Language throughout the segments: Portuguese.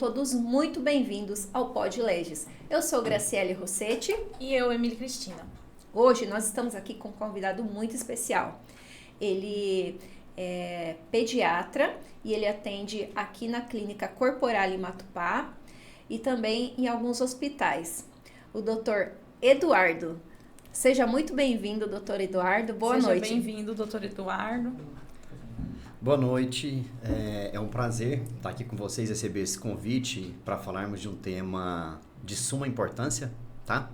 todos muito bem-vindos ao Pod Leges. Eu sou Graciele Rossetti. E eu, Emília Cristina. Hoje nós estamos aqui com um convidado muito especial. Ele é pediatra e ele atende aqui na Clínica Corporale em Matupá e também em alguns hospitais. O Dr. Eduardo. Seja muito bem-vindo, Dr. Eduardo. Boa noite. Seja bem-vindo, Dr. Eduardo. Boa noite, é um prazer estar aqui com vocês, receber esse convite para falarmos de um tema de suma importância, tá?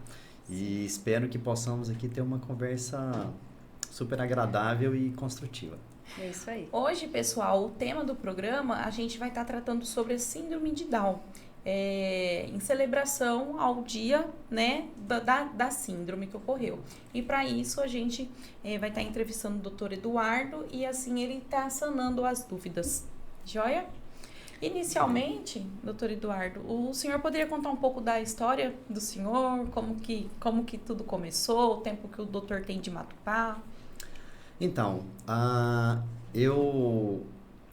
E espero que possamos aqui ter uma conversa super agradável e construtiva. É isso aí. Hoje, pessoal, o tema do programa, a gente vai estar tratando sobre a síndrome de Down. Em celebração ao dia, né, da síndrome que ocorreu. E para isso a gente vai estar entrevistando o Dr. Eduardo e assim ele está sanando as dúvidas. Joia? Inicialmente, Dr. Eduardo, o senhor poderia contar um pouco da história do senhor, como que tudo começou, o tempo que o doutor tem de Matupá? Então, eu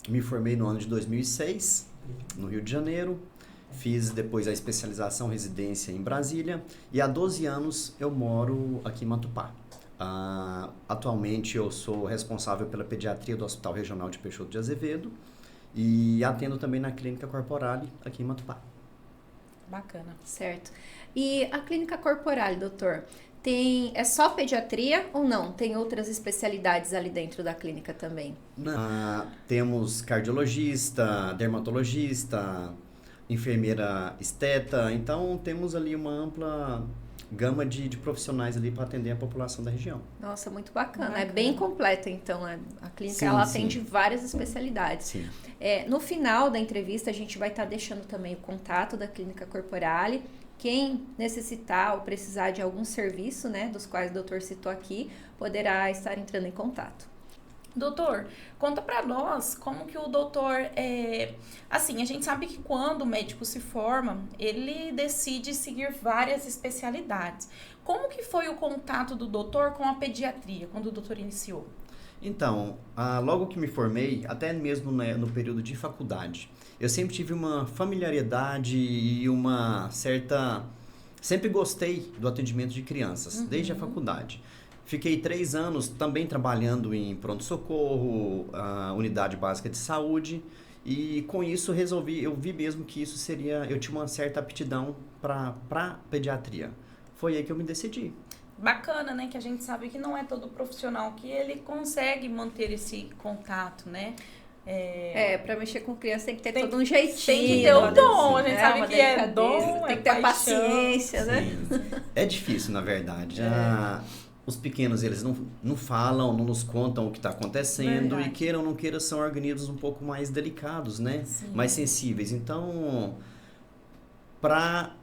me formei no ano de 2006, no Rio de Janeiro. Fiz depois a especialização residência em Brasília e há 12 anos eu moro aqui em Matupá. Atualmente eu sou responsável pela pediatria do Hospital Regional de Peixoto de Azevedo e atendo também na Clínica Corporale aqui em Matupá. Bacana. Certo. E a Clínica Corporale, doutor, é só pediatria ou não? Tem outras especialidades ali dentro da clínica também? Temos cardiologista, dermatologista, enfermeira esteta, então temos ali uma ampla gama de profissionais ali para atender a população da região. Nossa, muito bacana. É bem completa, então, a clínica. Sim, ela sim. atende várias especialidades. Sim. No final da entrevista, a gente vai estar deixando também o contato da Clínica Corporale. Quem necessitar ou precisar de algum serviço, né, dos quais o doutor citou aqui, poderá estar entrando em contato. Doutor, conta pra nós como que o doutor, assim, a gente sabe que quando o médico se forma, ele decide seguir várias especialidades. Como que foi o contato do doutor com a pediatria, quando o doutor iniciou? Então, logo que me formei, até mesmo no período de faculdade, eu sempre tive uma familiaridade e uma certa... Sempre gostei do atendimento de crianças, desde a faculdade. Fiquei 3 anos também trabalhando em pronto-socorro, unidade básica de saúde, e com isso eu vi mesmo que isso seria, eu tinha uma certa aptidão para pediatria. Foi aí que eu me decidi. Bacana, né? Que a gente sabe que não é todo profissional que ele consegue manter esse contato, né? Para mexer com criança tem que ter todo um jeitinho. Tem que ter o dom, a gente sabe uma que é delicadeza, dom, tem que ter paixão. paciência, né? Sim. É difícil, na verdade. Os pequenos, eles não falam, não nos contam o que está acontecendo. Verdade. E queira ou não queira, são organismos um pouco mais delicados, né? Sim. Mais sensíveis. Então, para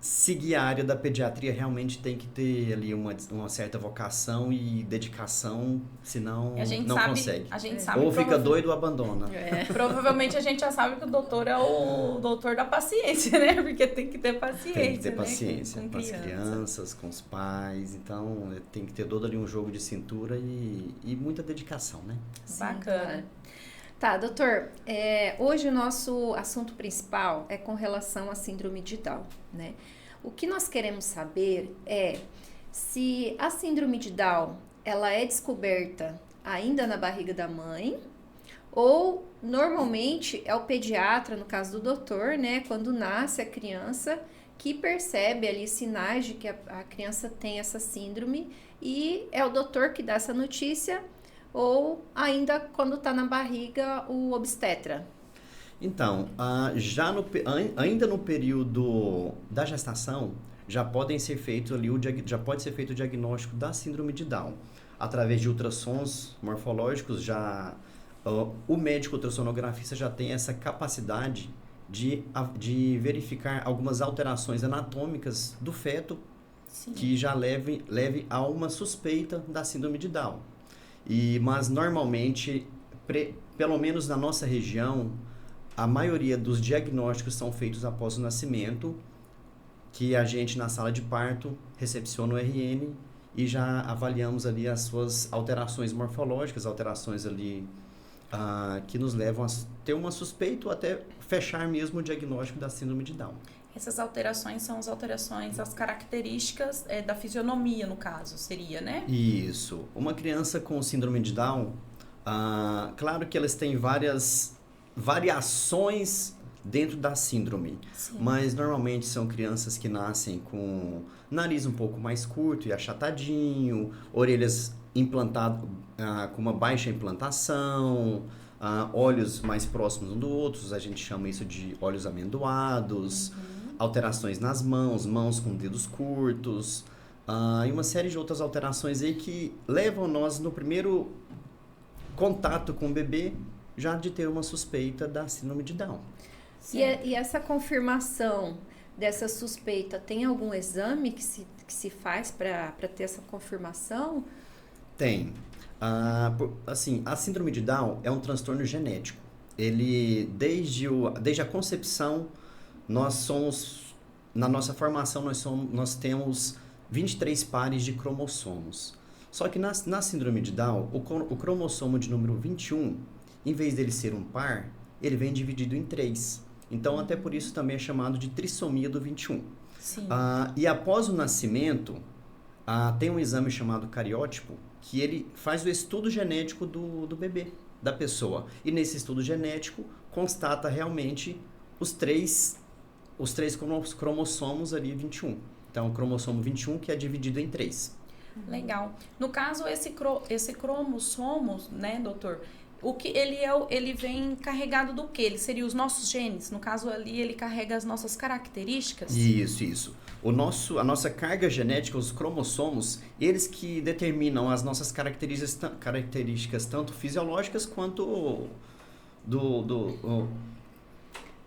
seguir a área da pediatria, realmente tem que ter ali uma certa vocação e dedicação, senão não consegue. A gente sabe Ou fica doido ou abandona. Provavelmente a gente já sabe que o doutor é o doutor da paciência, né? Porque tem que ter paciência. Tem que ter né? paciência com com as crianças, com os pais. Então, tem que ter todo ali um jogo de cintura e muita dedicação, né? Sim, Bacana. claro. Tá, doutor, hoje o nosso assunto principal é com relação à síndrome de Down, né? O que nós queremos saber é se a síndrome de Down, ela é descoberta ainda na barriga da mãe ou normalmente é o pediatra, no caso do doutor, né, quando nasce a criança, que percebe ali sinais de que a criança tem essa síndrome e é o doutor que dá essa notícia ou ainda quando está na barriga o obstetra? Então, ainda no período da gestação, já pode ser feito o diagnóstico da síndrome de Down. Através de ultrassons morfológicos, o médico ultrassonografista já tem essa capacidade de verificar algumas alterações anatômicas do feto. Sim. Que já leve a uma suspeita da síndrome de Down. Mas normalmente, pelo menos na nossa região, a maioria dos diagnósticos são feitos após o nascimento, que a gente na sala de parto recepciona o RN e já avaliamos ali as suas alterações morfológicas, alterações ali que nos levam a ter uma suspeita ou até fechar mesmo o diagnóstico da síndrome de Down. Essas alterações são as alterações, as características da fisionomia, no caso, seria, né? Isso. Uma criança com síndrome de Down, claro que elas têm várias variações dentro da síndrome, Sim. mas normalmente são crianças que nascem com nariz um pouco mais curto e achatadinho, orelhas implantadas com uma baixa implantação, olhos mais próximos um do outro, a gente chama isso de olhos amendoados, alterações nas mãos com dedos curtos, e uma série de outras alterações aí que levam nós no primeiro contato com o bebê já de ter uma suspeita da síndrome de Down. E essa confirmação dessa suspeita, tem algum exame que se faz para ter essa confirmação? Tem. Assim, a síndrome de Down é um transtorno genético. Ele, desde a concepção, na nossa formação, nós temos 23 pares de cromossomos. Só que na síndrome de Down, o cromossomo de número 21, em vez dele ser um par, ele vem dividido em 3. Então, até por isso também é chamado de trissomia do 21. Sim. E após o nascimento, tem um exame chamado cariótipo, que ele faz o estudo genético do bebê, da pessoa. E nesse estudo genético, constata realmente os três cromossomos ali 21. Então, o cromossomo 21 que é dividido em 3. Legal. No caso, esse cromossomo, né, doutor, o que ele vem carregado do quê? Ele seria os nossos genes? No caso ali, ele carrega as nossas características? Isso. A nossa carga genética, os cromossomos, eles que determinam as nossas características tanto fisiológicas quanto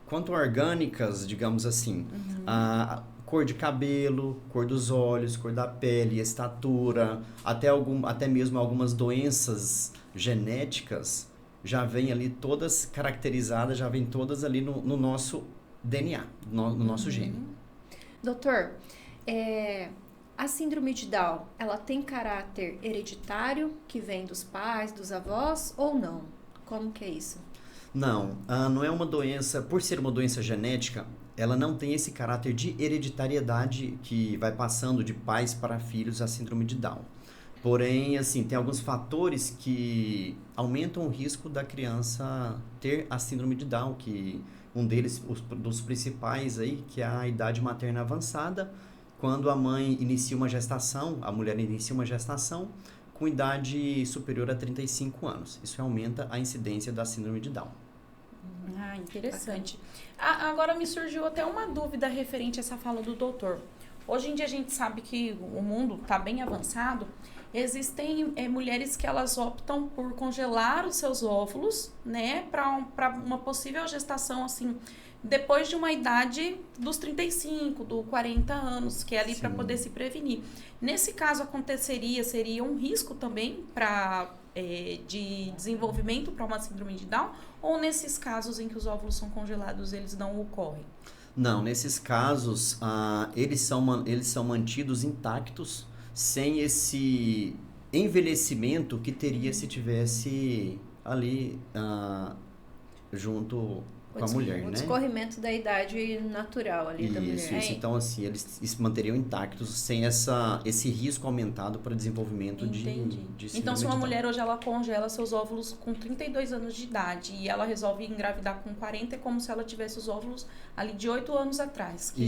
quanto orgânicas, digamos assim. A cor de cabelo, cor dos olhos, cor da pele, estatura, até mesmo algumas doenças genéticas já vêm ali todas caracterizadas, já vêm todas ali no nosso DNA, no nosso gene. Doutor, a síndrome de Down, ela tem caráter hereditário, que vem dos pais, dos avós, ou não? Como que é isso? Não, não é uma doença, por ser uma doença genética, ela não tem esse caráter de hereditariedade que vai passando de pais para filhos a síndrome de Down. Porém, assim, tem alguns fatores que aumentam o risco da criança ter a síndrome de Down, que um deles, dos principais aí, que é a idade materna avançada, quando a mãe inicia uma gestação, a mulher inicia uma gestação com idade superior a 35 anos. Isso aumenta a incidência da síndrome de Down. Interessante. Agora me surgiu até uma dúvida referente a essa fala do doutor. Hoje em dia a gente sabe que o mundo está bem avançado. Existem mulheres que elas optam por congelar os seus óvulos, né, para uma possível gestação, assim, depois de uma idade dos 35, dos 40 anos, que é ali para poder se prevenir. Nesse caso seria um risco também de desenvolvimento para uma síndrome de Down, ou nesses casos em que os óvulos são congelados, eles não ocorrem? Não, nesses casos, eles são mantidos intactos, sem esse envelhecimento que teria se tivesse ali junto com a mulher, né? O descorrimento da idade natural ali da mulher. Isso. Então, assim, eles se manteriam intactos sem esse risco aumentado para desenvolvimento de síndrome Então, se uma de Down. mulher hoje ela congela seus óvulos com 32 anos de idade e ela resolve engravidar com 40, é como se ela tivesse os óvulos ali de 8 anos atrás, do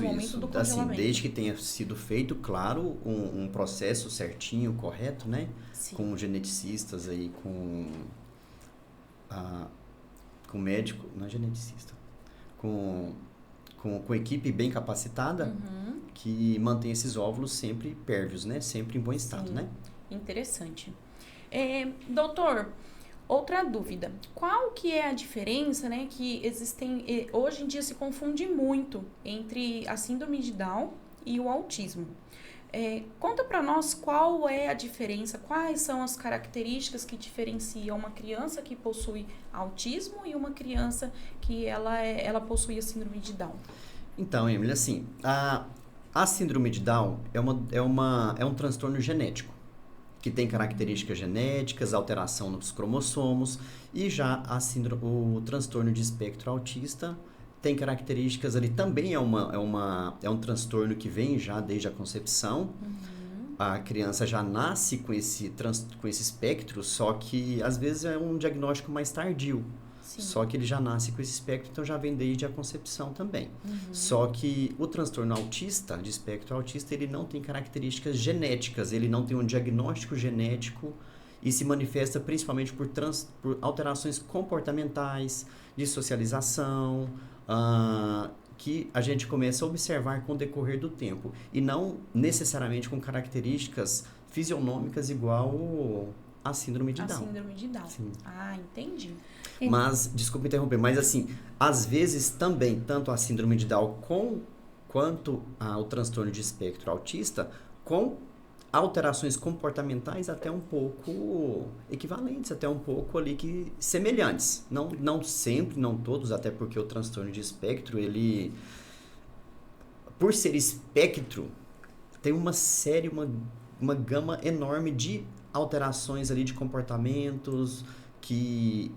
momento do congelamento. Assim, desde que tenha sido feito, claro, um processo certinho, correto, né? Sim. Com geneticistas aí, com médico, não é geneticista, com equipe bem capacitada, que mantém esses óvulos sempre pérvios, né? Sempre em bom estado, né? Interessante. Doutor, outra dúvida. Qual que é a diferença, né, que existem, hoje em dia se confunde muito entre a síndrome de Down e o autismo? Conta para nós qual é a diferença, quais são as características que diferenciam uma criança que possui autismo e uma criança que ela possui a síndrome de Down. Então, Emily, assim, a síndrome de Down é um transtorno genético. que tem características genéticas, alteração nos cromossomos, e já o transtorno de espectro autista tem características ali, também é um transtorno que vem já desde a concepção. A criança já nasce com esse espectro, só que às vezes é um diagnóstico mais tardio. Sim. Só que ele já nasce com esse espectro, então já vem desde a concepção também. Só que o transtorno autista, de espectro autista, ele não tem características genéticas, ele não tem um diagnóstico genético e se manifesta principalmente por alterações comportamentais, de socialização, que a gente começa a observar com o decorrer do tempo e não necessariamente com características fisionômicas igual a síndrome de Down. A síndrome de Down. Sim. Ah, entendi. Mas, desculpa interromper, mas assim, às vezes também, tanto a síndrome de Down quanto o transtorno de espectro autista, com alterações comportamentais até um pouco equivalentes, até um pouco ali que semelhantes. Não sempre, não todos, até porque o transtorno de espectro, ele, por ser espectro, tem uma gama enorme de alterações ali de comportamentos que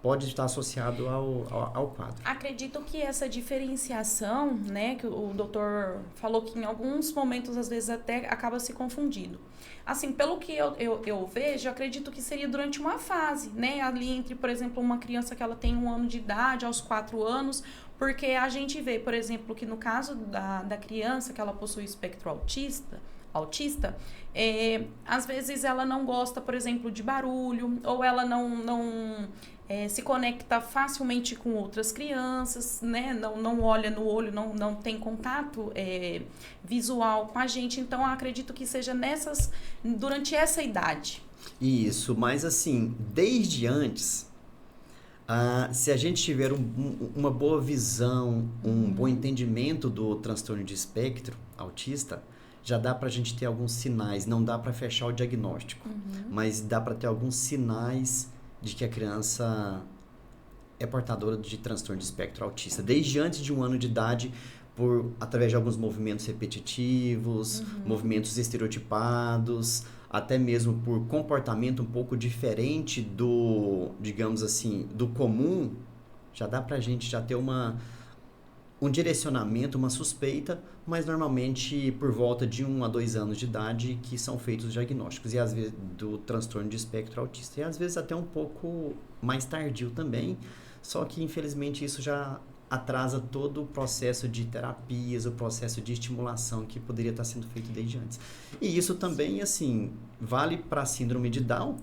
pode estar associado ao quadro. Acredito que essa diferenciação, né, que o doutor falou que em alguns momentos, às vezes, até acaba se confundindo. Assim, pelo que eu vejo, eu acredito que seria durante uma fase, né, ali entre, por exemplo, uma criança que ela tem 1 ano de idade, aos 4 anos, porque a gente vê, por exemplo, que no caso da criança que ela possui espectro autista, às vezes ela não gosta, por exemplo, de barulho, ou ela não se conecta facilmente com outras crianças, né? Não olha no olho, não tem contato visual com a gente. Então, eu acredito que seja durante essa idade. Isso, mas assim, desde antes, se a gente tiver uma boa visão, um bom entendimento do transtorno de espectro autista, já dá para a gente ter alguns sinais. Não dá para fechar o diagnóstico, mas dá para ter alguns sinais de que a criança é portadora de transtorno de espectro autista. Desde antes de 1 ano de idade, através de alguns movimentos repetitivos, movimentos estereotipados, até mesmo por comportamento um pouco diferente digamos assim, do comum, já dá pra gente já ter um direcionamento, uma suspeita, mas normalmente por volta de 1 a 2 anos de idade que são feitos os diagnósticos, e às vezes do transtorno de espectro autista, e às vezes até um pouco mais tardio também, só que infelizmente isso já atrasa todo o processo de terapias, o processo de estimulação que poderia estar sendo feito desde antes. E isso também, assim, vale para a síndrome de Down,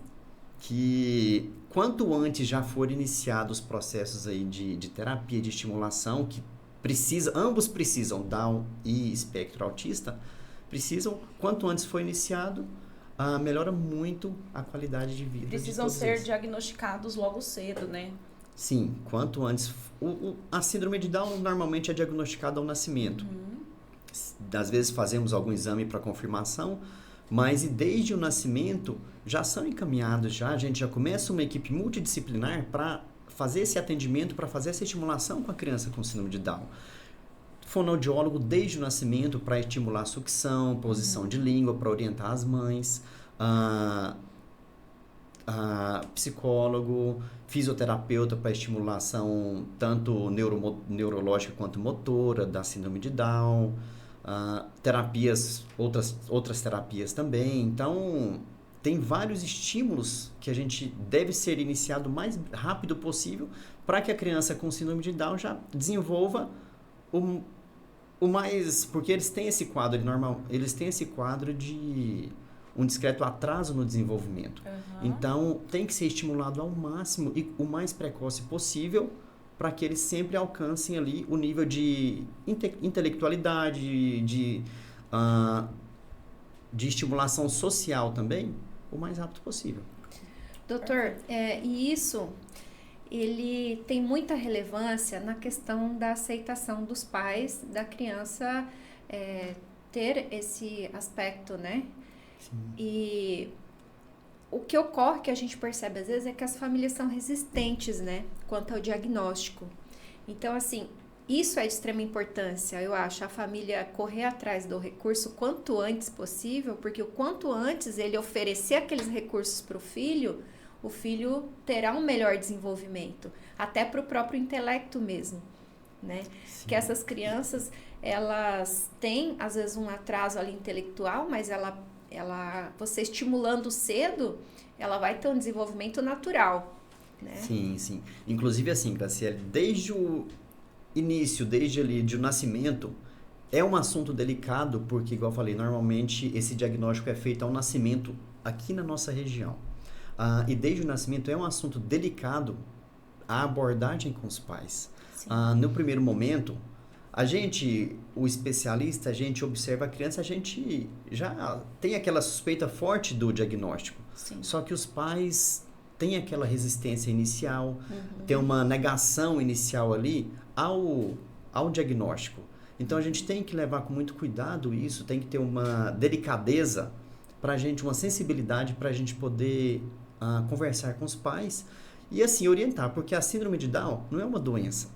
que quanto antes já forem iniciados os processos aí de terapia, de estimulação, que ambos precisam, Down e espectro autista, quanto antes for iniciado, melhora muito a qualidade de vida. Precisam ser diagnosticados logo cedo, né? Sim, quanto antes. A síndrome de Down normalmente é diagnosticada ao nascimento. Às vezes fazemos algum exame para confirmação, mas desde o nascimento já são encaminhados, a gente já começa uma equipe multidisciplinar para fazer esse atendimento, para fazer essa estimulação com a criança com síndrome de Down. Fonoaudiólogo desde o nascimento para estimular a sucção, posição de língua, para orientar as mães, psicólogo, fisioterapeuta para estimulação tanto neurológica quanto motora da síndrome de Down, terapias, outras terapias também. Então, tem vários estímulos que a gente deve ser iniciado o mais rápido possível para que a criança com síndrome de Down já desenvolva o mais... Porque eles têm esse quadro normal, eles têm esse quadro de um discreto atraso no desenvolvimento. Então, tem que ser estimulado ao máximo e o mais precoce possível para que eles sempre alcancem ali o nível de intelectualidade, de estimulação social também, o mais rápido possível. Doutor, e isso, ele tem muita relevância na questão da aceitação dos pais da criança ter esse aspecto, né? Sim. E o que ocorre, que a gente percebe às vezes, é que as famílias são resistentes, né? Quanto ao diagnóstico. Então, assim, isso é de extrema importância, eu acho, a família correr atrás do recurso quanto antes possível, porque o quanto antes ele oferecer aqueles recursos para o filho terá um melhor desenvolvimento, até para o próprio intelecto mesmo, né? Sim. Que essas crianças, elas têm, às vezes, um atraso ali intelectual, mas você estimulando cedo, ela vai ter um desenvolvimento natural, né? Sim, sim. Inclusive, assim, Graciele, desde o início, desde ali de o nascimento, é um assunto delicado, porque, igual eu falei, normalmente esse diagnóstico é feito ao nascimento aqui na nossa região. E desde o nascimento é um assunto delicado a abordagem com os pais. No primeiro momento, o especialista, a gente observa a criança, a gente já tem aquela suspeita forte do diagnóstico. Sim. Só que os pais têm aquela resistência inicial, tem uma negação inicial ali ao diagnóstico. Então a gente tem que levar com muito cuidado isso, tem que ter uma delicadeza pra gente, uma sensibilidade para a gente poder conversar com os pais e assim orientar, porque a síndrome de Down não é uma doença.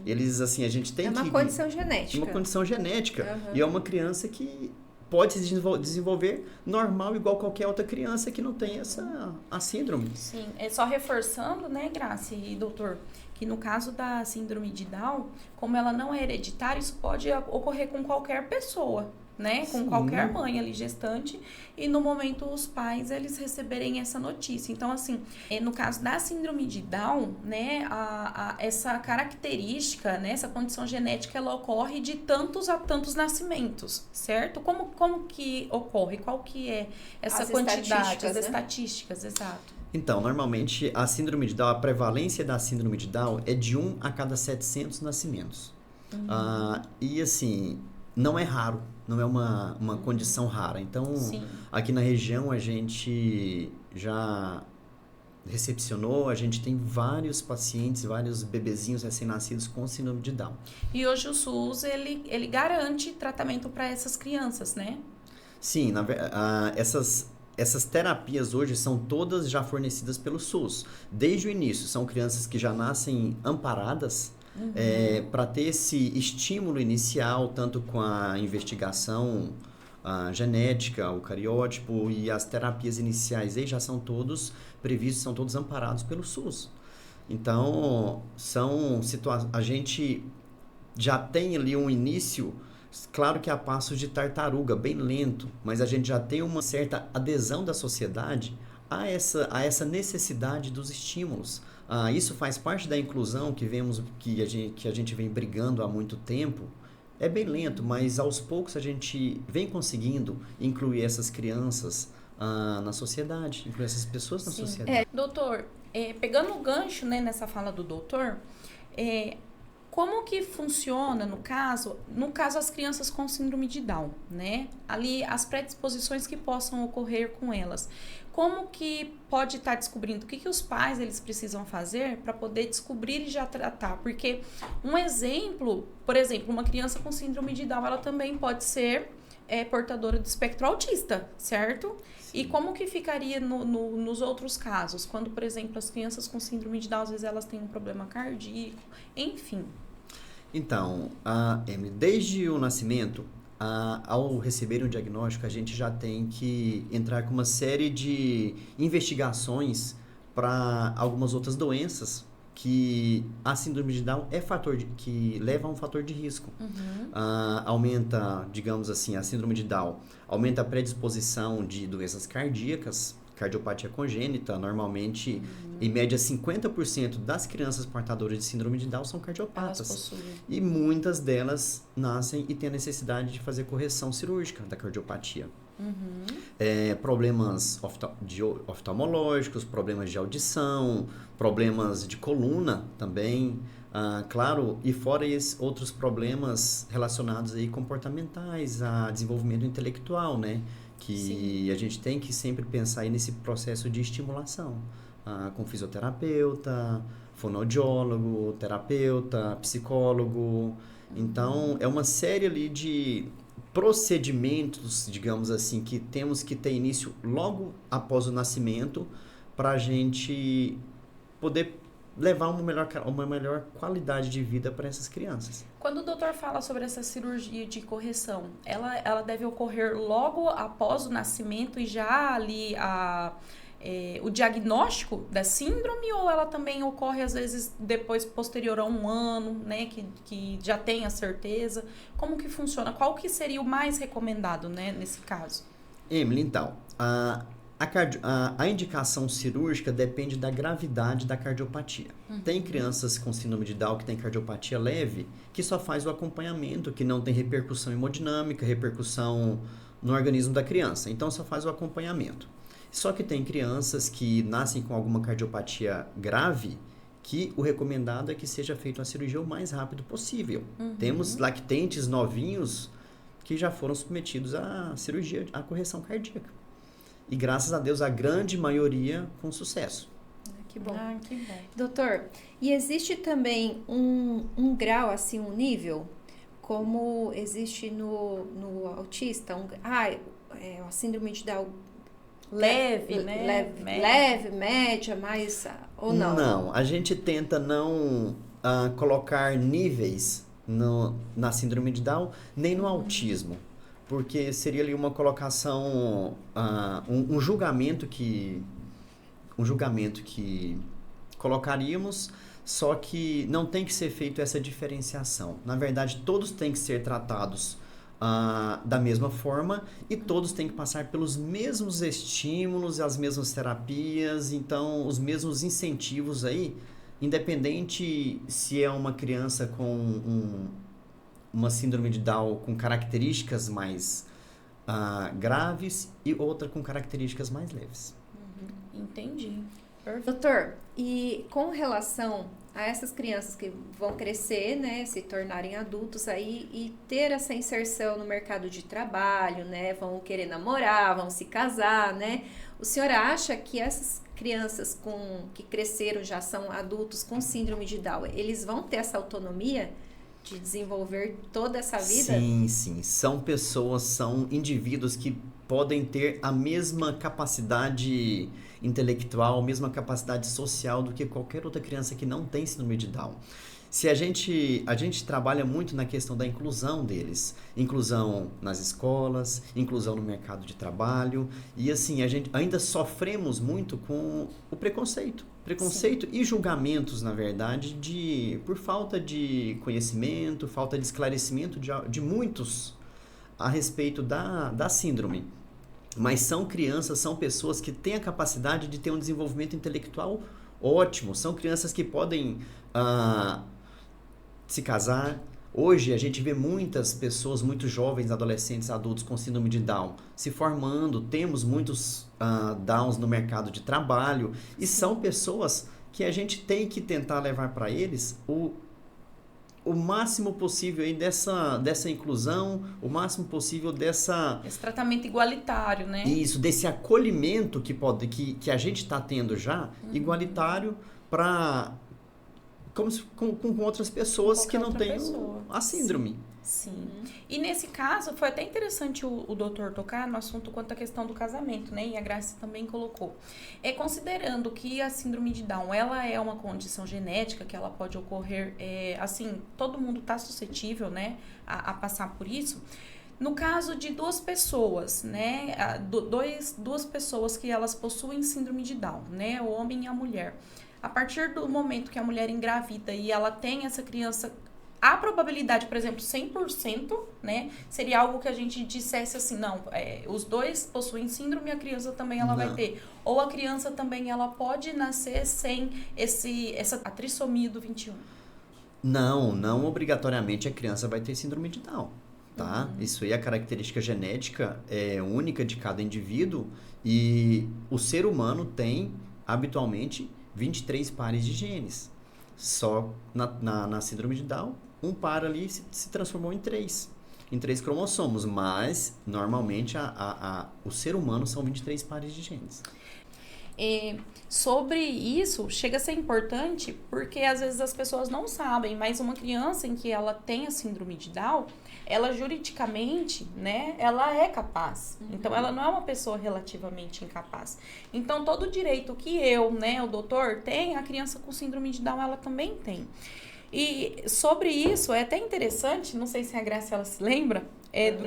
Eles, assim, a gente tem que... É uma condição genética. Uma condição genética. E é uma criança que pode se desenvolver normal, igual qualquer outra criança que não tem a síndrome. Sim, é só reforçando, né, Graça e doutor, que no caso da síndrome de Down, como ela não é hereditária, isso pode ocorrer com qualquer pessoa, né? Com qualquer mãe ali gestante, e no momento os pais eles receberem essa notícia. Então, assim, no caso da síndrome de Down, né, essa característica, né, essa condição genética, ela ocorre de tantos a tantos nascimentos, certo? Como que ocorre? Qual que é essa As quantidade? estatísticas, As né? estatísticas, exato. Então, normalmente, a síndrome de Down, a prevalência da síndrome de Down é de 1 a cada 700 nascimentos. E, assim, não é raro, não é uma condição rara. Então, Sim. aqui na região, a gente já recepcionou, a gente tem vários pacientes, vários bebezinhos recém-nascidos com síndrome de Down. E hoje o SUS, ele garante tratamento para essas crianças, né? Sim, essas terapias hoje são todas já fornecidas pelo SUS. Desde o início, são crianças que já nascem amparadas para ter esse estímulo inicial, tanto com a investigação genética, o cariótipo e as terapias iniciais aí já são todos previstos, são todos amparados pelo SUS. Então, a gente já tem ali um início, claro que a passos de tartaruga, bem lento, mas a gente já tem uma certa adesão da sociedade a essa necessidade dos estímulos. Isso faz parte da inclusão que a gente vem brigando há muito tempo. É bem lento, mas aos poucos a gente vem conseguindo incluir essas crianças na sociedade, incluir essas pessoas na sociedade. Doutor, pegando o gancho, né, nessa fala do doutor, como que funciona no caso as crianças com síndrome de Down, né? Ali as predisposições que possam ocorrer com elas. Como que pode estar descobrindo? O que os pais eles precisam fazer para poder descobrir e já tratar? Porque um exemplo, por exemplo, uma criança com síndrome de Down, ela também pode ser portadora do espectro autista, certo? Sim. E como que ficaria nos outros casos? Quando, por exemplo, as crianças com síndrome de Down, às vezes elas têm um problema cardíaco, enfim. Então, Emily, desde o nascimento, ao receber um diagnóstico, a gente já tem que entrar com uma série de investigações para algumas outras doenças que a síndrome de Down que leva a um fator de risco. Aumenta, digamos assim, a síndrome de Down aumenta a predisposição de doenças cardíacas, cardiopatia congênita. Normalmente, em média, 50% das crianças portadoras de síndrome de Down são cardiopatas. E muitas delas nascem e têm a necessidade de fazer correção cirúrgica da cardiopatia. Problemas oftalmológicos, problemas de audição, problemas de coluna também, claro, e fora outros problemas relacionados aí comportamentais, a desenvolvimento intelectual, né? Que Sim. A gente tem que sempre pensar aí nesse processo de estimulação, com fisioterapeuta, fonoaudiólogo, terapeuta, psicólogo. Então, é uma série ali de procedimentos, digamos assim, que temos que ter início logo após o nascimento para a gente poder levar uma melhor qualidade de vida para essas crianças. Quando o doutor fala sobre essa cirurgia de correção, ela deve ocorrer logo após o nascimento e já ali o diagnóstico da síndrome, ou ela também ocorre às vezes depois, posterior a 1 ano, né, que já tem a certeza? Como que funciona? Qual que seria o mais recomendado, né, nesse caso? Emily, então, a indicação cirúrgica depende da gravidade da cardiopatia. Tem crianças com síndrome de Down que tem cardiopatia leve, que só faz o acompanhamento, que não tem repercussão hemodinâmica, repercussão no organismo da criança. Então, só faz o acompanhamento. Só que tem crianças que nascem com alguma cardiopatia grave, que o recomendado é que seja feita a cirurgia o mais rápido possível. Temos lactentes novinhos que já foram submetidos à cirurgia, à correção cardíaca. E graças a Deus, a grande maioria com sucesso. Que bom. Que bom. Doutor, e existe também um grau, assim, um nível, como existe no autista, a síndrome de Down leve, né? Leve, média, mais, ou não? Não, a gente tenta não colocar níveis na síndrome de Down, nem no autismo. Porque seria ali uma colocação, um julgamento que colocaríamos, só que não tem que ser feito essa diferenciação. Na verdade, todos têm que ser tratados da mesma forma e todos têm que passar pelos mesmos estímulos, as mesmas terapias, então os mesmos incentivos aí, independente se é uma criança com uma síndrome de Down com características mais graves e outra com características mais leves. Entendi. Perfeito. Doutor, e com relação a essas crianças que vão crescer, né, se tornarem adultos aí e ter essa inserção no mercado de trabalho, né, vão querer namorar, vão se casar, né, o senhor acha que essas crianças que cresceram, já são adultos com síndrome de Down, eles vão ter essa autonomia de desenvolver toda essa vida? Sim. São pessoas, são indivíduos que podem ter a mesma capacidade intelectual, a mesma capacidade social do que qualquer outra criança que não tem síndrome de Down. Se a gente trabalha muito na questão da inclusão deles, inclusão nas escolas, inclusão no mercado de trabalho, e assim, a gente ainda sofremos muito com o preconceito e julgamentos, na verdade, por falta de conhecimento, falta de esclarecimento de muitos a respeito da síndrome. Mas são crianças, são pessoas que têm a capacidade de ter um desenvolvimento intelectual ótimo, são crianças que podem se casar. Hoje a gente vê muitas pessoas, muito jovens, adolescentes, adultos com síndrome de Down se formando, temos muitos Downs no mercado de trabalho e são pessoas que a gente tem que tentar levar para eles o máximo possível aí dessa inclusão, o máximo possível esse tratamento igualitário, né? Isso, desse acolhimento que a gente está tendo já, igualitário com outras pessoas que não têm a síndrome. Sim. E nesse caso, foi até interessante o doutor tocar no assunto quanto à questão do casamento, né? E a Graça também colocou. Considerando que a síndrome de Down, ela é uma condição genética que ela pode ocorrer, assim, todo mundo está suscetível, né, a passar por isso. No caso de duas pessoas, né, duas pessoas que elas possuem síndrome de Down, né, o homem e a mulher. A partir do momento que a mulher engravida e ela tem essa criança, a probabilidade, por exemplo, 100%, né, seria algo que a gente dissesse assim, não, os dois possuem síndrome e a criança também ela vai ter. Ou a criança também ela pode nascer sem essa a trissomia do 21. Não obrigatoriamente a criança vai ter síndrome de Down, tá? Isso aí, a característica genética é única de cada indivíduo e o ser humano tem, habitualmente, 23 pares de genes. Só na síndrome de Down, um par ali se transformou em 3 cromossomos, mas normalmente o ser humano são 23 pares de genes. Sobre isso, chega a ser importante porque às vezes as pessoas não sabem, mas uma criança em que ela tem a síndrome de Down, ela juridicamente, né, ela é capaz. Então, ela não é uma pessoa relativamente incapaz. Então, todo o direito que eu, né, o doutor tem, a criança com síndrome de Down, ela também tem. E sobre isso, é até interessante, não sei se a Graça ela se lembra,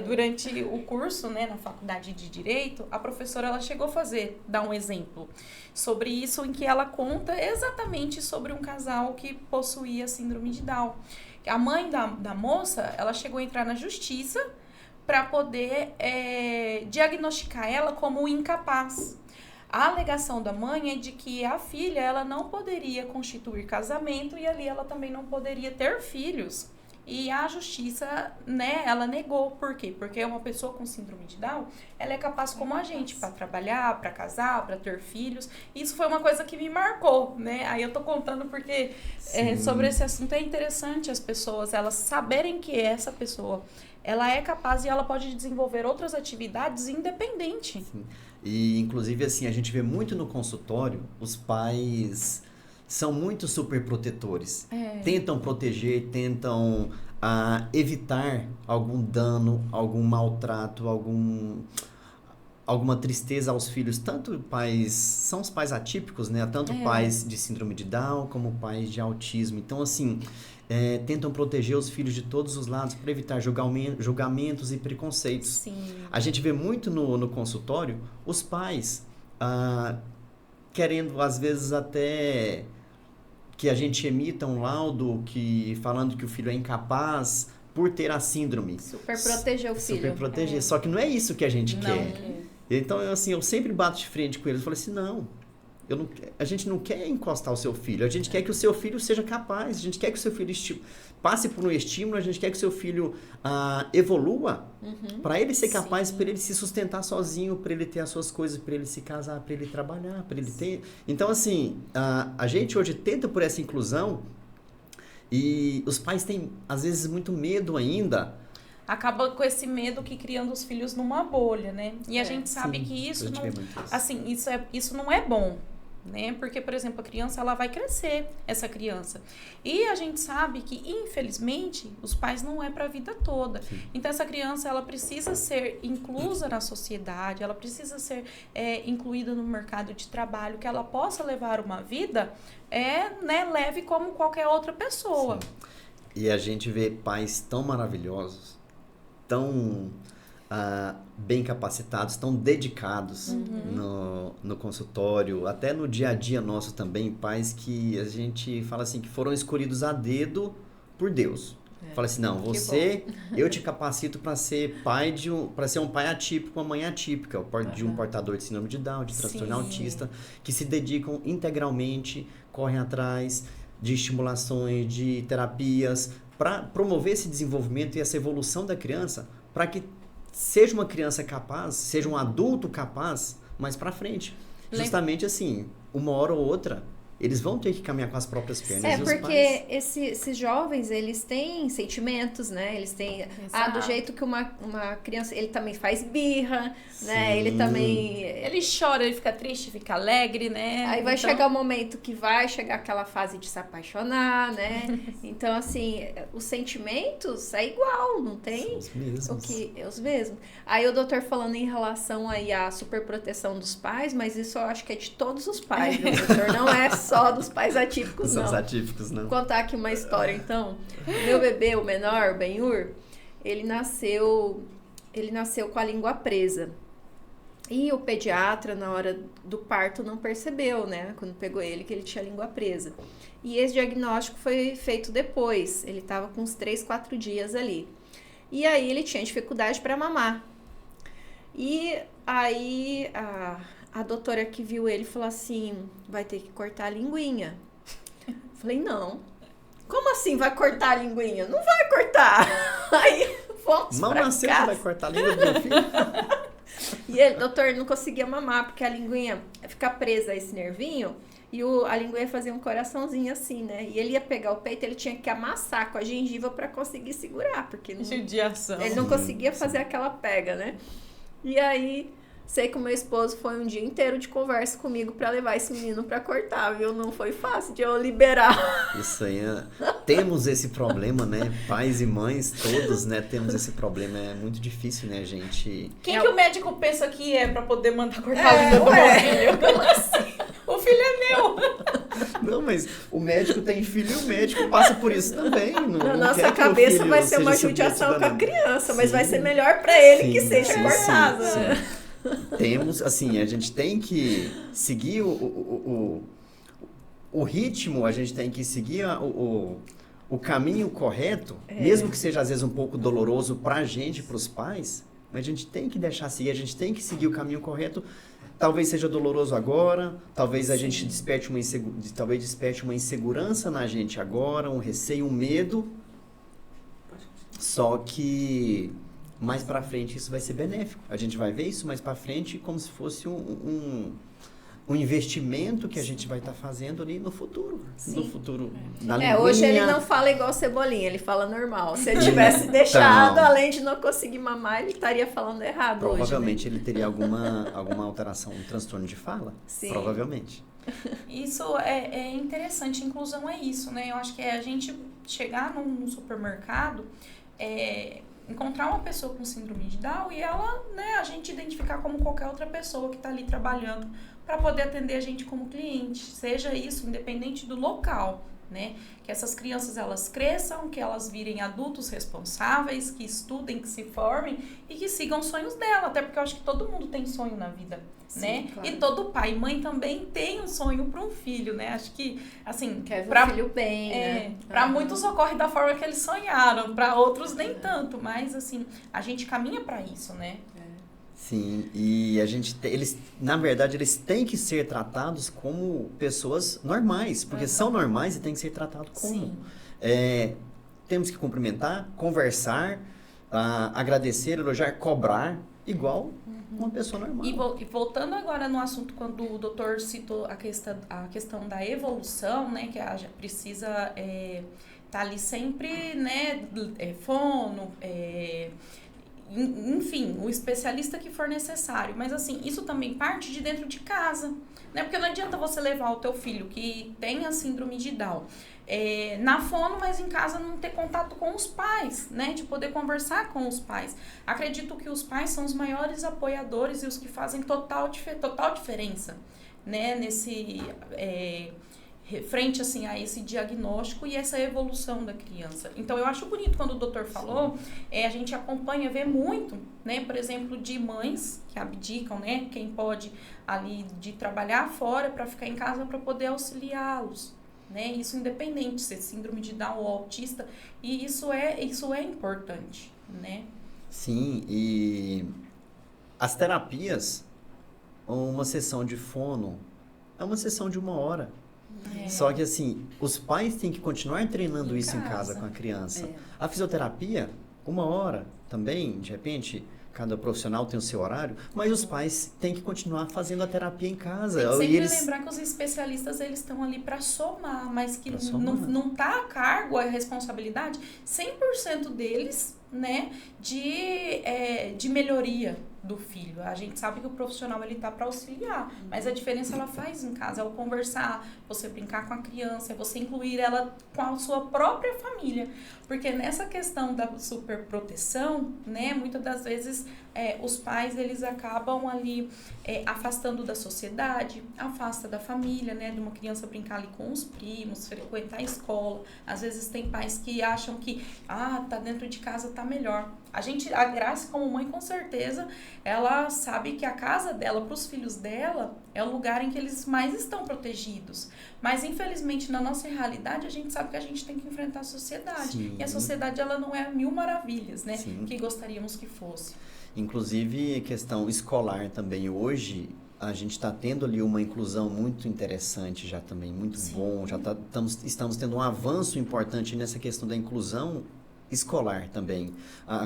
durante o curso, né, na faculdade de Direito, a professora ela chegou a dar um exemplo sobre isso, em que ela conta exatamente sobre um casal que possuía síndrome de Down. A mãe da moça, ela chegou a entrar na justiça para poder diagnosticar ela como incapaz. A alegação da mãe é de que a filha ela não poderia constituir casamento e ali ela também não poderia ter filhos. E a justiça, né, ela negou. Por quê? Porque uma pessoa com síndrome de Down, ela é capaz como a gente para trabalhar, para casar, para ter filhos. Isso foi uma coisa que me marcou, né? Aí eu tô contando porque sobre esse assunto é interessante as pessoas, elas saberem que essa pessoa, ela é capaz e ela pode desenvolver outras atividades independente. Sim. E, inclusive, assim, a gente vê muito no consultório, os pais são muito super protetores. Tentam proteger, tentam evitar algum dano, algum maltrato, alguma tristeza aos filhos. Tanto pais, são os pais atípicos, né? Tanto pais de síndrome de Down como pais de autismo. Então, assim, tentam proteger os filhos de todos os lados para evitar julgamentos e preconceitos. Sim. A gente vê muito no consultório os pais querendo, às vezes, até que a gente emita um laudo falando que o filho é incapaz por ter a síndrome. Super proteger o filho. Super proteger. Só que não é isso que a gente quer. Então, assim, eu sempre bato de frente com eles. Eu falo assim, não, a gente não quer encostar o seu filho. A gente quer que o seu filho seja capaz. A gente quer que o seu filho passe por um estímulo. A gente quer que o seu filho evolua para ele ser capaz, para ele se sustentar sozinho, para ele ter as suas coisas, para ele se casar, para ele trabalhar, para ele ter... Então, assim, a gente hoje tenta por essa inclusão e os pais têm, às vezes, muito medo ainda. Acaba com esse medo que criando os filhos numa bolha, né? E a gente sabe que isso não... Assim, isso não é bom, né? Porque, por exemplo, a criança, ela vai crescer, essa criança. E a gente sabe que, infelizmente, os pais não é para a vida toda. Sim. Então, essa criança, ela precisa ser inclusa na sociedade, ela precisa ser incluída no mercado de trabalho, que ela possa levar uma vida leve como qualquer outra pessoa. Sim. E a gente vê pais tão maravilhosos, tão bem capacitados, tão dedicados no consultório, até no dia a dia nosso também, pais que a gente fala assim, que foram escolhidos a dedo por Deus. Fala assim, não, eu te capacito para ser pai para ser um pai atípico, uma mãe atípica, de um portador de síndrome de Down, de transtorno autista, que se dedicam integralmente, correm atrás de estimulações, de terapias, para promover esse desenvolvimento e essa evolução da criança, para que seja uma criança capaz, seja um adulto capaz mais para frente. Justamente assim, uma hora ou outra, eles vão ter que caminhar com as próprias pernas. Porque esses jovens, eles têm sentimentos, né? Eles têm... do jeito que uma criança... Ele também faz birra, né? Ele também... Ele chora, ele fica triste, fica alegre, né? Aí vai chegar o momento que vai chegar aquela fase de se apaixonar, né? Então, assim, os sentimentos é igual, não tem? Os mesmos. Os mesmos. Aí o doutor falando em relação aí à superproteção dos pais, mas isso eu acho que é de todos os pais, viu, doutor? Não é só dos pais atípicos, não. Os atípicos, não. Vou contar aqui uma história, então. Meu bebê, o menor, o Ben-Hur, ele nasceu com a língua presa. E o pediatra, na hora do parto, não percebeu, né? Quando pegou ele, que ele tinha a língua presa. E esse diagnóstico foi feito depois. Ele estava com uns 3, 4 dias ali. E aí ele tinha dificuldade para mamar. E aí a doutora que viu ele falou assim, vai ter que cortar a linguinha. Falei, não. Como assim vai cortar a linguinha? Não vai cortar. Aí fomos pra casa. Você vai cortar a língua do meu filho? E ele, doutor, não conseguia mamar, porque a linguinha fica presa a esse nervinho, e a linguinha fazia um coraçãozinho assim, né? E ele ia pegar o peito, ele tinha que amassar com a gengiva para conseguir segurar, porque judiação. Ele não conseguia fazer aquela pega, né? E aí Sei que o meu esposo foi um dia inteiro de conversa comigo pra levar esse menino pra cortar, viu? Não foi fácil de eu liberar. Isso aí, temos esse problema, né? Pais e mães, todos, né? Temos esse problema. É muito difícil, né, gente? Quem que o médico pensa que é pra poder mandar cortar a língua do meu filho? Como assim? O filho é meu. Não, mas o médico tem filho e o médico passa por isso também. Na nossa cabeça vai ser uma judiação com a criança, mas vai ser melhor pra ele que seja cortado. Sim. Temos, assim, a gente tem que seguir o ritmo, a gente tem que seguir o caminho correto, mesmo que seja às vezes um pouco doloroso pra gente, pros pais, mas a gente tem que deixar seguir, a gente tem que seguir o caminho correto. Talvez seja doloroso agora, talvez a gente desperte uma insegurança na gente agora, um receio, um medo, só que mais pra frente isso vai ser benéfico. A gente vai ver isso mais pra frente como se fosse um investimento que a gente vai estar fazendo ali no futuro. Sim. No futuro. Na hoje ele não fala igual Cebolinha, ele fala normal. Se ele tivesse deixado, além de não conseguir mamar, ele estaria falando errado. Provavelmente hoje, né? ele teria alguma alteração, um transtorno de fala. Sim. Provavelmente. Isso é interessante. Inclusão é isso, né? Eu acho que é a gente chegar num supermercado, encontrar uma pessoa com síndrome de Down e ela, né, a gente identificar como qualquer outra pessoa que está ali trabalhando para poder atender a gente como cliente, seja isso independente do local, né? Que essas crianças elas cresçam, que elas virem adultos responsáveis, que estudem, que se formem e que sigam os sonhos dela, até porque eu acho que todo mundo tem sonho na vida, sim, né? Claro. E todo pai e mãe também tem um sonho para um filho, né? Acho que, assim, quer ver o filho bem, né? Para muitos ocorre da forma que eles sonharam, para outros nem tanto, mas assim, a gente caminha para isso, né? Sim, e na verdade, eles têm que ser tratados como pessoas normais, porque são normais e têm que ser tratados como. Temos que cumprimentar, conversar, agradecer, elogiar, cobrar, igual uma pessoa normal. E voltando agora no assunto, quando o doutor citou a questão da evolução, né, que já precisa tá ali sempre, né, fono, enfim, o especialista que for necessário. Mas assim, isso também parte de dentro de casa, né? Porque não adianta você levar o teu filho que tem a síndrome de Down na fono, mas em casa não ter contato com os pais, né? De poder conversar com os pais. Acredito que os pais são os maiores apoiadores e os que fazem total diferença, né? Nesse... frente assim a esse diagnóstico e essa evolução da criança. Então eu acho bonito quando o doutor falou, a gente acompanha, vê muito, né, por exemplo, de mães que abdicam, né, quem pode ali de trabalhar fora para ficar em casa para poder auxiliá-los, né, isso independente se é síndrome de Down ou autista, e isso é importante, né. Sim, e as terapias, uma sessão de fono é uma sessão de 1 hora. Só que assim, os pais têm que continuar treinando isso em casa com a criança. A fisioterapia, 1 hora também, de repente, cada profissional tem o seu horário, mas os pais têm que continuar fazendo a terapia em casa. Tem que sempre lembrar que os especialistas eles estão ali para somar, mas que não tá a cargo, a responsabilidade, 100% deles, né, de melhoria do filho. A gente sabe que o profissional ele tá para auxiliar, mas a diferença ela faz em casa, é o conversar, você brincar com a criança, é você incluir ela com a sua própria família, porque nessa questão da superproteção, né, muitas das vezes os pais eles acabam ali afastando da sociedade, afasta da família, né, de uma criança brincar ali com os primos, frequentar a escola. Às vezes tem pais que acham que tá dentro de casa tá melhor. A Graça como mãe com certeza ela sabe que a casa dela, para os filhos dela, é o lugar em que eles mais estão protegidos. Mas, infelizmente, na nossa realidade, a gente sabe que a gente tem que enfrentar a sociedade. Sim. E a sociedade, ela não é 1000 maravilhas, né? Sim. Que gostaríamos que fosse. Inclusive, questão escolar também. Hoje, a gente está tendo ali uma inclusão muito interessante já também, muito Sim. bom. Já estamos tendo um avanço importante nessa questão da inclusão escolar também,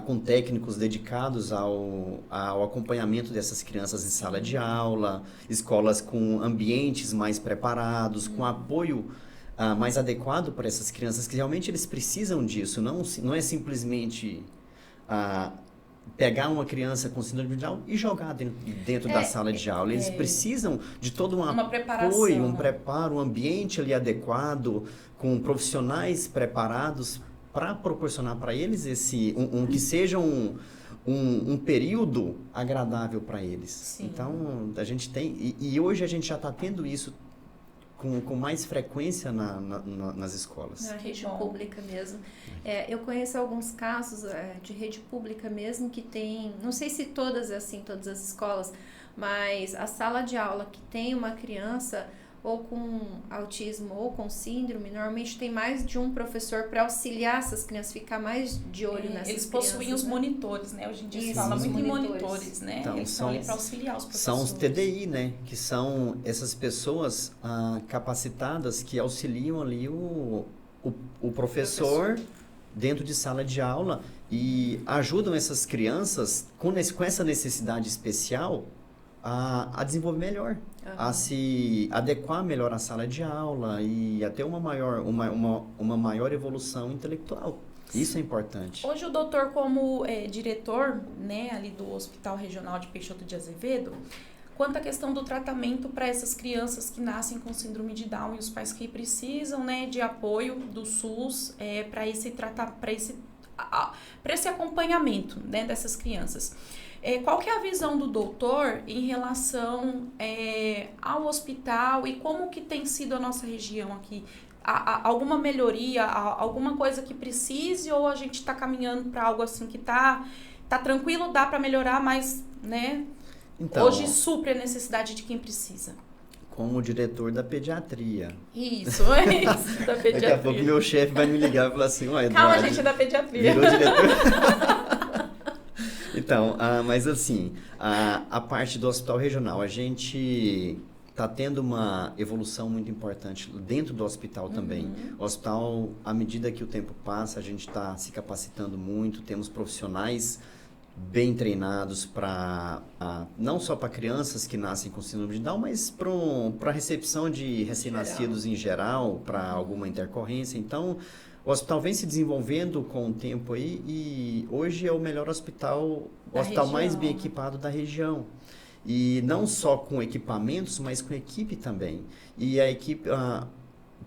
com técnicos dedicados ao acompanhamento dessas crianças em sala de aula, escolas com ambientes mais preparados, com apoio mais adequado para essas crianças que realmente eles precisam disso, não é simplesmente pegar uma criança com síndrome de Down e jogar dentro da sala de aula. Eles precisam de todo uma preparação, apoio, um preparo, um ambiente ali adequado, com profissionais preparados para proporcionar para eles que seja um período agradável para eles. Sim. Então, a gente tem... E hoje a gente já está tendo isso com mais frequência nas escolas. Na rede pública mesmo. Eu conheço alguns casos de rede pública mesmo que tem, não sei se todas as escolas, mas a sala de aula que tem uma criança ou com autismo ou com síndrome, normalmente tem mais de um professor para auxiliar essas crianças, ficar mais de olho nessas crianças. Eles possuem os monitores, né? Hoje em dia se fala muito em monitores, né? Então, eles estão ali para auxiliar os professores. São os TDI, né? Que são essas pessoas capacitadas que auxiliam ali o professor dentro de sala de aula e ajudam essas crianças com essa necessidade especial a desenvolver melhor, a se adequar melhor à sala de aula e a ter uma maior evolução intelectual. Isso é importante. Hoje o doutor, como diretor, né, ali do Hospital Regional de Peixoto de Azevedo, quanto à questão do tratamento para essas crianças que nascem com síndrome de Down e os pais que precisam, né, de apoio do SUS para esse acompanhamento, né, dessas crianças. Qual que é a visão do doutor em relação ao hospital e como que tem sido a nossa região aqui? Alguma melhoria, alguma coisa que precise ou a gente está caminhando para algo assim que tá tranquilo, dá para melhorar, mas, né, então, hoje supre a necessidade de quem precisa? Como diretor da pediatria. Isso, da pediatria. Daqui a pouco meu chefe vai me ligar e falar assim, ué, calma, gente, é da pediatria. Virou diretor. Então, mas assim, a parte do hospital regional, a gente está tendo uma evolução muito importante dentro do hospital também. O hospital, à medida que o tempo passa, a gente está se capacitando muito, temos profissionais bem treinados não só para crianças que nascem com síndrome de Down, mas para a recepção de recém-nascidos em geral, para alguma intercorrência. Então, o hospital vem se desenvolvendo com o tempo aí e hoje é o melhor hospital, o hospital mais bem equipado da região. E não só com equipamentos, mas com equipe também. E a equipe,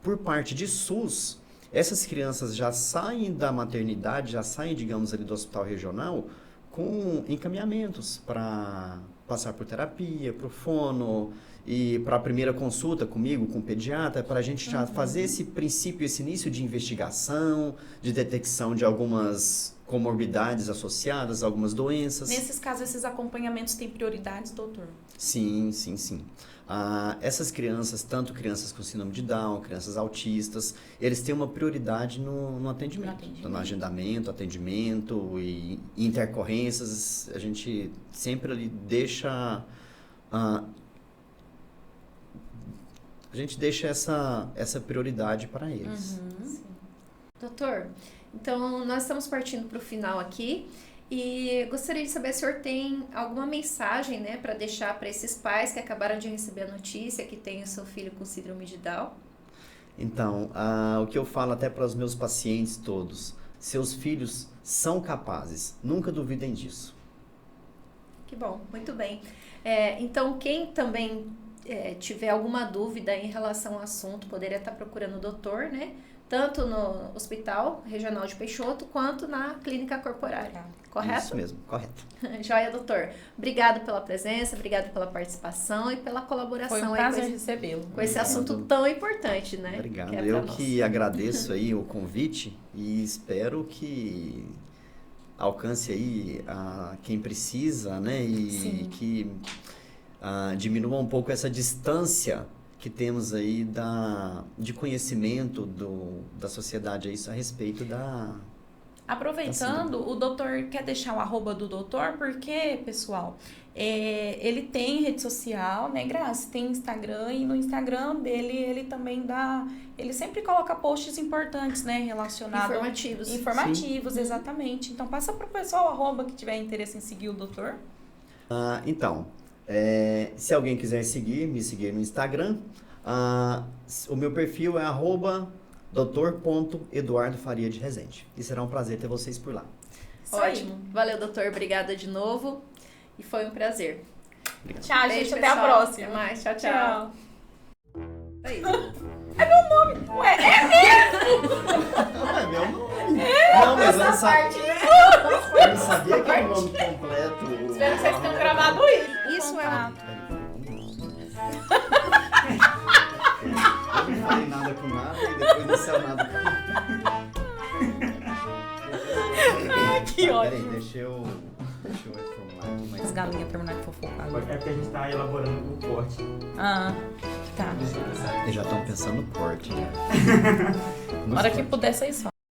por parte de SUS, essas crianças já saem da maternidade, já saem, digamos, ali do hospital regional, com encaminhamentos para passar por terapia, para o fono e para a primeira consulta comigo, com o pediatra, para a gente já fazer esse princípio, esse início de investigação, de detecção de algumas comorbidades associadas a algumas doenças. Nesses casos, esses acompanhamentos têm prioridades, doutor? Sim. Essas crianças, tanto crianças com síndrome de Down, crianças autistas, eles têm uma prioridade no atendimento. No agendamento, atendimento e intercorrências. A gente sempre ali deixa... a gente deixa essa prioridade para eles. Doutor, então nós estamos partindo para o final aqui e gostaria de saber se o senhor tem alguma mensagem, né, para deixar para esses pais que acabaram de receber a notícia que tem o seu filho com síndrome de Down. Então, o que eu falo até para os meus pacientes todos, seus filhos são capazes, nunca duvidem disso. Que bom, muito bem. Então, quem também tiver alguma dúvida em relação ao assunto, poderia estar procurando o doutor, né? Tanto no Hospital Regional de Peixoto, quanto na Clínica Corporária. Correto? Isso mesmo, correto. Joia, doutor. Obrigado pela presença, obrigado pela participação e pela colaboração. Foi um prazer recebê-lo. Com esse assunto tão importante, né? Obrigado. Eu que agradeço aí o convite e espero que alcance aí quem precisa, né? E que diminua um pouco essa distância que temos aí de conhecimento da sociedade aí a respeito da... Aproveitando, o doutor quer deixar o @ do doutor, porque, pessoal, ele tem rede social, né, Graça? Tem Instagram, e no Instagram dele, ele também ele sempre coloca posts importantes, né, relacionados... Informativos, exatamente. Então, passa para o pessoal, @ que tiver interesse em seguir o doutor. Então... se alguém quiser me seguir no Instagram, o meu perfil é @Dr.Eduardo Faria de Rezende. E será um prazer ter vocês por lá. Isso aí. Ótimo. Valeu, doutor. Obrigada de novo. E foi um prazer. Tchau, Beijo, gente. Até a pessoal. próxima. Até mais. Tchau, tchau. Tchau. Aí. Ué, Não é meu nome. Não, mas eu não sabia. Eu não sabia que era o nome completo. espero que vocês tenham gravado isso. Isso é Contato. Eu não falei nada com nada e depois não saiu nada com Que ótimo. Peraí, deixa eu reformular aqui, mas As galinhas terminaram de fofocar. É porque a gente tá elaborando o corte. Ah, tá. eles já estão pensando no corte. Na hora que puder, vocês falam.